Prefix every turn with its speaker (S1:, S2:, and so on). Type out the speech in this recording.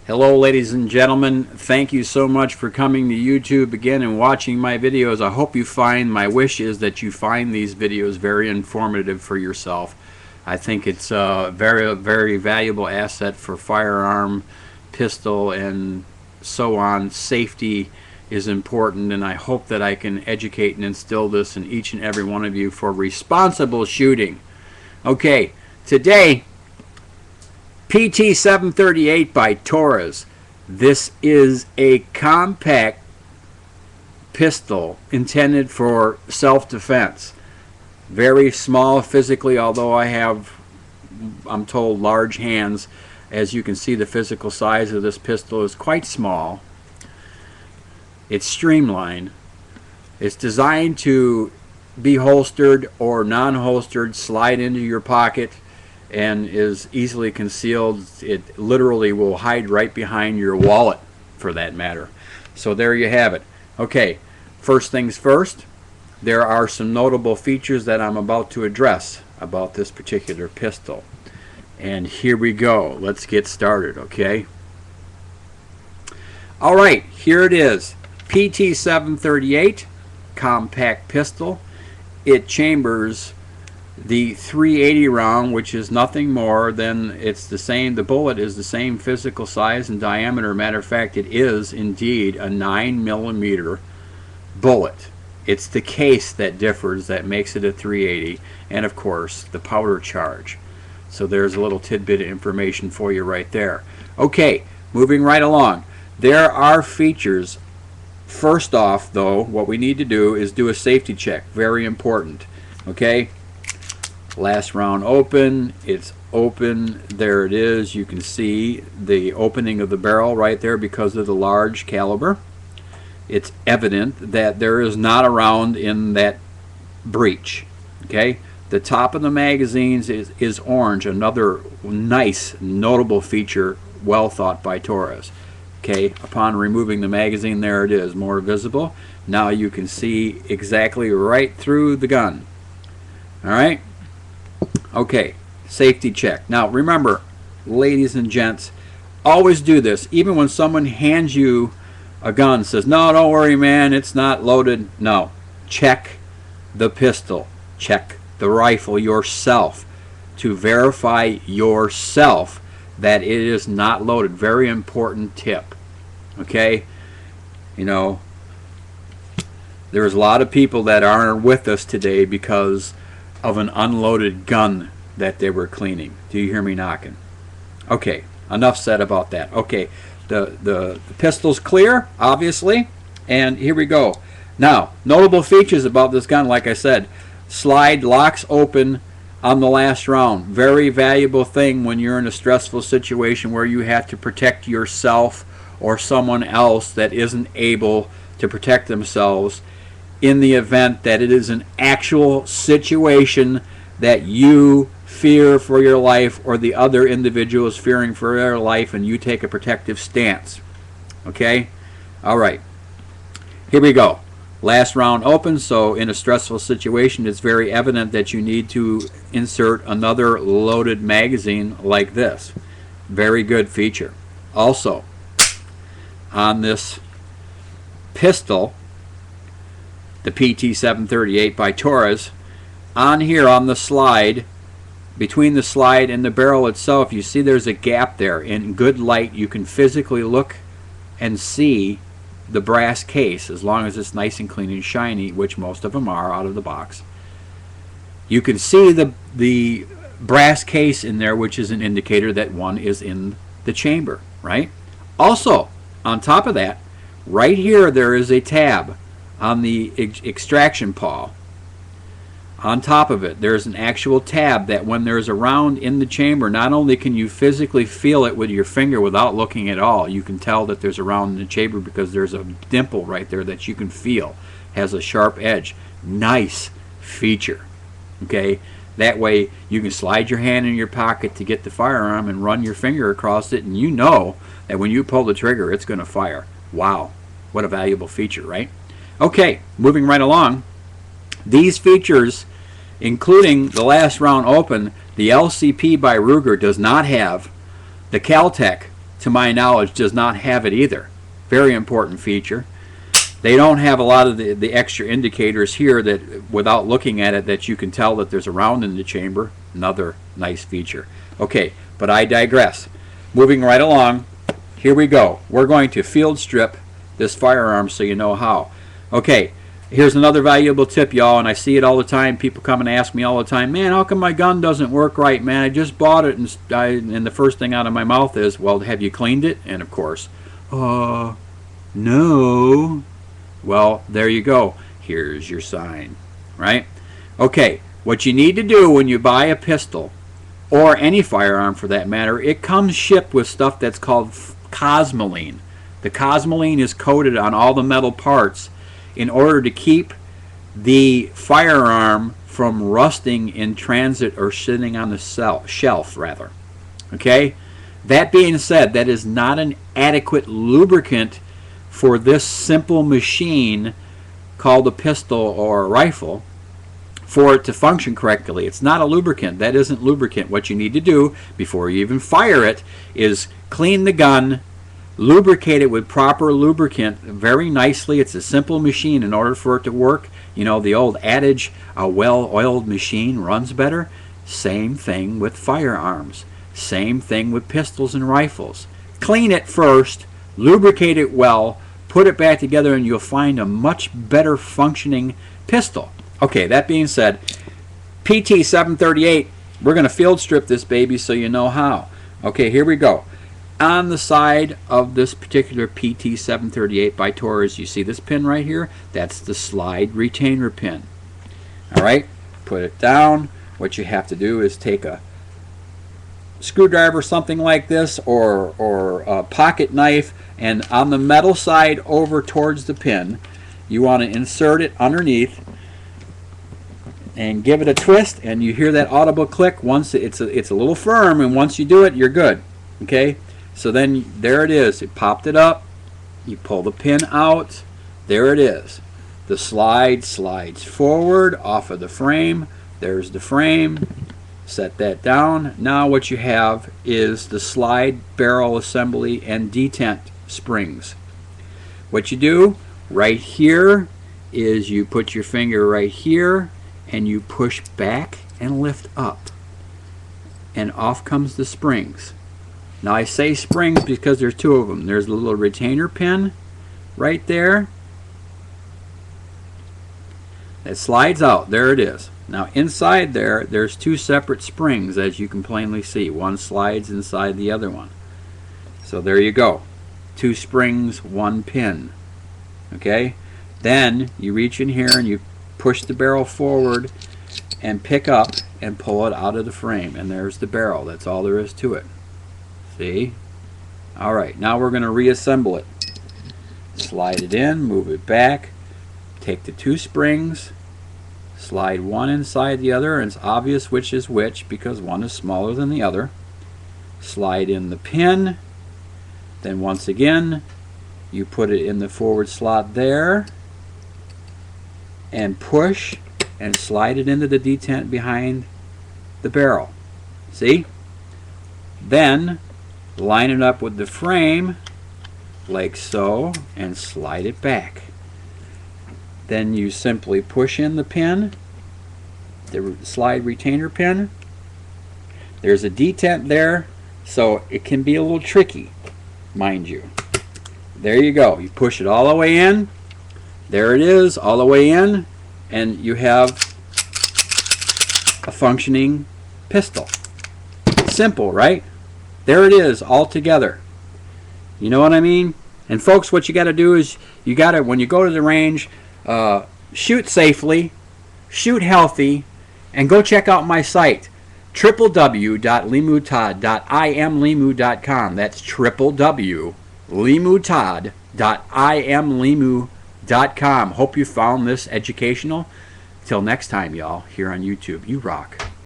S1: Hello ladies and gentlemen, thank you so much for coming to YouTube again and watching my videos. I hope you find, my wish is that you find these videos very informative for yourself. I think it's a very valuable asset for firearm, pistol, and so on. Safety is important, and I hope that I can educate and instill this in each and every one of you for responsible shooting. Okay, today PT-738 by Taurus. This is a compact pistol intended for self-defense. Very small physically, although I have, I'm told, large hands. As you can see, the physical size of this pistol is quite small. It's streamlined. It's designed to be holstered or non-holstered, slide into your pocket, and is easily concealed. It literally will hide right behind your wallet, for that matter. So there you have it. Okay, first things first, there are some notable features that I'm about to address about this particular pistol. And here we go. Let's get started, okay? Alright, here it is. PT-738 compact pistol. It chambers the 380 round, which is nothing more than, it's the same, the bullet is the same physical size and diameter. Matter of fact, it is indeed a 9mm bullet. It's the case that differs, that makes it a 380, and of course the powder charge. So there's a little tidbit of information for you right there. Okay, moving right along. There are features. First off, though, what we need to do is do a safety check. Very important. Okay, last round open. It's open. There it is. You can see the opening of the barrel right there because of the large caliber. It's evident that there is not a round in that breech. Okay, the top of the magazines is orange. Another nice notable feature, well thought by Taurus. Okay, upon removing the magazine, there it is, more visible. Now you can see exactly right through the gun. Alright, okay, safety check. Now remember, ladies and gents, always do this. Even when someone hands you a gun, says, no, don't worry man, it's not loaded. No, check the pistol, check the rifle yourself to verify yourself that it is not loaded. Very important tip. Okay, you know, there's a lot of people that aren't with us today because of an unloaded gun that they were cleaning. Do you hear me knocking? Okay, enough said about that. Okay, the pistol's clear, obviously, and here we go. Now, notable features about this gun, like I said, slide locks open on the last round. Very valuable thing when you're in a stressful situation where you have to protect yourself or someone else that isn't able to protect themselves, in the event that it is an actual situation that you fear for your life or the other individual is fearing for their life, and you take a protective stance. Okay? Alright. Here we go. Last round open, so in a stressful situation it's very evident that you need to insert another loaded magazine like this. Very good feature. Also, on this pistol, the PT-738 by Taurus, on here on the slide, between the slide and the barrel itself, you see there's a gap there. In good light you can physically look and see the brass case, as long as it's nice and clean and shiny, which most of them are out of the box. You can see the brass case in there, which is an indicator that one is in the chamber, right? Also, on top of that, right here there is a tab on the extraction pawl. On top of it, there's an actual tab that when there's a round in the chamber, not only can you physically feel it with your finger without looking at all, you can tell that there's a round in the chamber because there's a dimple right there that you can feel. Has a sharp edge. Nice feature. Okay, that way you can slide your hand in your pocket to get the firearm and run your finger across it, and you know that when you pull the trigger it's going to fire. Wow, what a valuable feature, right? Okay, moving right along. These features, including the last round open, the LCP by Ruger does not have the Caltech to my knowledge, does not have it either. Very important feature. They don't have a lot of the extra indicators here that, without looking at it, that you can tell that there's a round in the chamber. Another nice feature. Okay, but I digress. Moving right along, here we go. We're going to field strip this firearm so you know how. Okay, here's another valuable tip, y'all, and I see it all the time. People come and ask me all the time, man, how come my gun doesn't work right, man? I just bought it, and the first thing out of my mouth is, well, have you cleaned it? And of course, no. Well, there you go. Here's your sign, right? Okay, what you need to do when you buy a pistol, or any firearm for that matter, it comes shipped with stuff that's called cosmoline. The cosmoline is coated on all the metal parts in order to keep the firearm from rusting in transit or sitting on the shelf, rather. Okay? That being said, that is not an adequate lubricant for this simple machine called a pistol or a rifle for it to function correctly. It's not a lubricant. That isn't lubricant. What you need to do before you even fire it is clean the gun, lubricate it with proper lubricant very nicely. It's a simple machine. In order for it to work, you know the old adage, a well-oiled machine runs better. Same thing with firearms. Same thing with pistols and rifles. Clean it first, lubricate it well, put it back together, and you'll find a much better functioning pistol. Okay, that being said, PT738, we're going to field strip this baby so you know how. Okay, here we go. On the side of this particular PT738 by Taurus, you see this pin right here? That's the slide retainer pin. Alright, put it down. What you have to do is take a screwdriver, something like this, or a pocket knife, and on the metal side over towards the pin, you want to insert it underneath and give it a twist, and you hear that audible click. Once it's a little firm, and once you do it, you're good. Okay, so then there it is. It popped it up. You pull the pin out. There it is. The slide slides forward off of the frame. There's the frame. Set that down. Now what you have is the slide barrel assembly and detent springs. What you do right here is you put your finger right here and you push back and lift up, and off comes the springs. Now I say springs because there's two of them. There's a little retainer pin right there that slides out. There it is. Now inside there's two separate springs, as you can plainly see. One slides inside the other one. So there you go. Two springs, one pin. Okay? Then you reach in here and you push the barrel forward and pick up and pull it out of the frame. And there's the barrel. That's all there is to it. See? Alright, now we're going to reassemble it. Slide it in, move it back, take the two springs, slide one inside the other, and it's obvious which is which because one is smaller than the other. Slide in the pin, then once again you put it in the forward slot there and push and slide it into the detent behind the barrel. See? Then line it up with the frame like so and slide it back. Then you simply push in the pin, the slide retainer pin. There's a detent there, so it can be a little tricky, mind you. There you go. You push it all the way in. There it is, all the way in, and you have a functioning pistol. Simple, right? There it is, all together. You know what I mean? And folks, what you got to do is you got to, when you go to the range, shoot safely, shoot healthy, and go check out my site, www.LimuTodd.imlimu.com. That's www.LimuTodd.imlimu.com. Hope you found this educational. Till next time, y'all, here on YouTube. You rock.